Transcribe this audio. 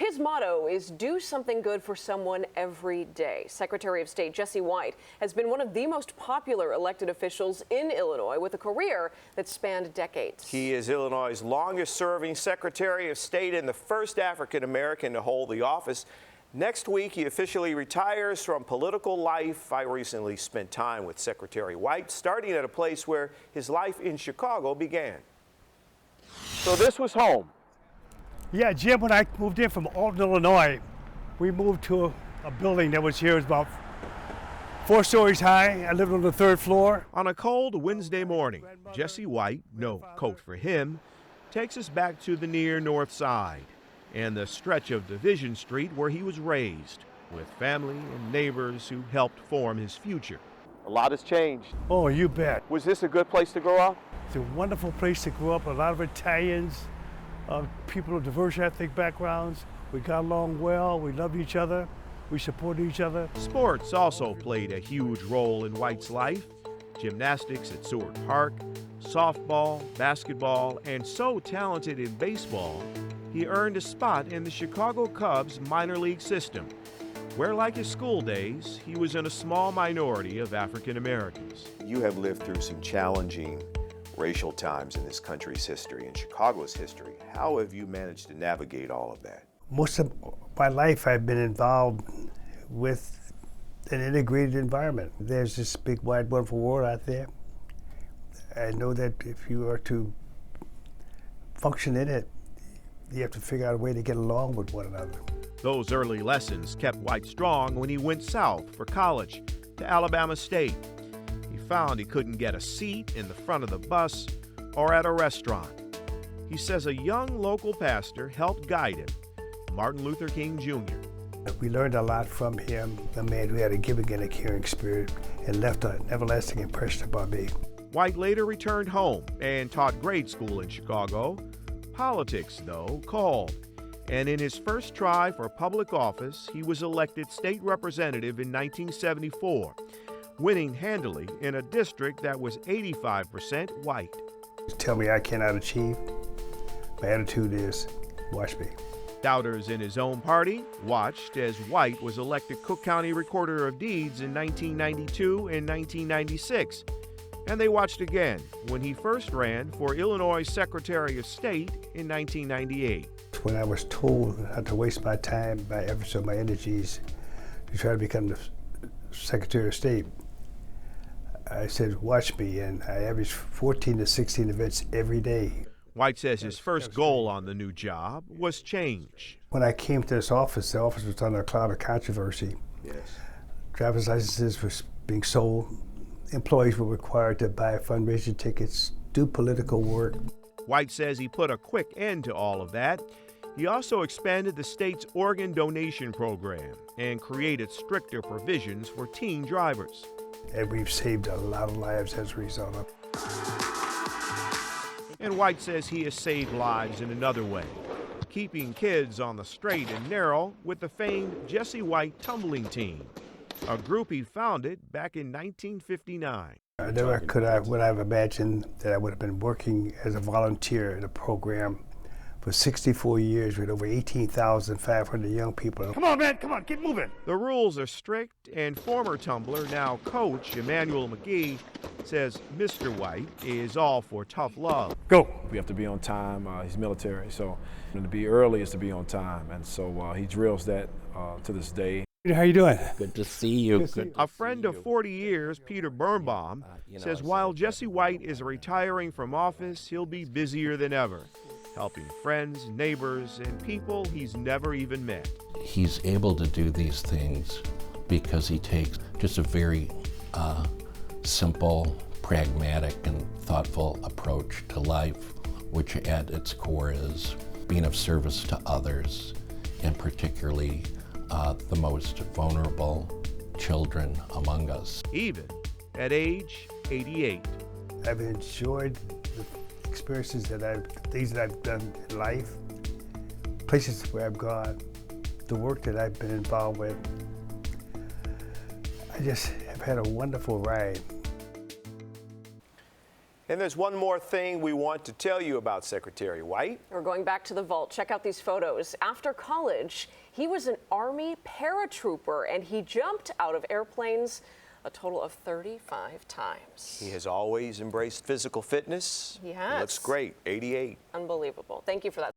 His motto is do something good for someone every day. Secretary of State Jesse White has been one of the most popular elected officials in Illinois with a career that spanned decades. He is Illinois' longest serving Secretary of State and the first African American to hold the office. Next week, he officially retires from political life. I recently spent time with Secretary White, starting at a place where his life in Chicago began. So this was home. Yeah, Jim, when I moved in from Alton, Illinois, we moved to a building that was here. It was about 4 stories high. I lived on the 3rd floor. On a cold Wednesday morning, Jesse White, no coat for him, takes us back to the near North Side and the stretch of Division Street where he was raised, with family and neighbors who helped form his future. A lot has changed. Oh, you bet. Was this a good place to grow up? It's a wonderful place to grow up. A lot of Italians, people of diverse ethnic backgrounds. We got along well. We loved each other. We supported each other. Sports also played a huge role in White's life. Gymnastics at Seward Park, softball, basketball, and so talented in baseball, he earned a spot in the Chicago Cubs minor league system, where, like his school days, he was in a small minority of African Americans. You have lived through some challenging racial times in this country's history, in Chicago's history. How have you managed to navigate all of that? Most of my life I've been involved with an integrated environment. There's this big, wide, wonderful world out there. I know that if you are to function in it, you have to figure out a way to get along with one another. Those early lessons kept White strong when he went south for college to Alabama State. He found he couldn't get a seat in the front of the bus or at a restaurant. He says a young local pastor helped guide him, Martin Luther King Jr. We learned a lot from him, a man who had a giving and a caring spirit, and left an everlasting impression upon me. White later returned home and taught grade school in Chicago. Politics, though, called. And in his first try for public office, he was elected state representative in 1974, winning handily in a district that was 85% white. Tell me I cannot achieve. My attitude is, watch me. Doubters in his own party watched as White was elected Cook County Recorder of Deeds in 1992 and 1996. And they watched again when he first ran for Illinois Secretary of State in 1998. When I was told not to waste my time, my efforts, or my energies to try to become the Secretary of State, I said, watch me, and I averaged 14 to 16 events every day. White says his first goal on the new job was change. When I came to this office, the office was under a cloud of controversy. Yes. Driver's licenses were being sold. Employees were required to buy fundraising tickets, do political work. White says he put a quick end to all of that. He also expanded the state's organ donation program and created stricter provisions for teen drivers. And we've saved a lot of lives as a result of it. And White says he has saved lives in another way, keeping kids on the straight and narrow with the famed Jesse White tumbling team, a group he founded back in 1959. Never would I have imagined that I would have been working as a volunteer in a program for 64 years with over 18,500 young people. Come on, man, come on, get moving. The rules are strict, and former tumbler, now coach Emmanuel McGee, says Mr. White is all for tough love. Go. We have to be on time. He's military, so to be early is to be on time, and so he drills that to this day. How you doing? Good to see you. A friend of 40 years, Peter Birnbaum, says while Jesse White is retiring from office, he'll be busier than ever, helping friends, neighbors, and people he's never even met. He's able to do these things because he takes just a very simple, pragmatic, and thoughtful approach to life, which at its core is being of service to others, and particularly the most vulnerable children among us. Even at age 88. I've enjoyed the experiences things that I've done in life, places where I've gone, the work that I've been involved with. I just have had a wonderful ride. And there's one more thing we want to tell you about Secretary White. We're going back to the vault. Check out these photos. After college, he was an Army paratrooper, and he jumped out of airplanes a total of 35 times. He has always embraced physical fitness. He has. Looks great, 88. Unbelievable. Thank you for that.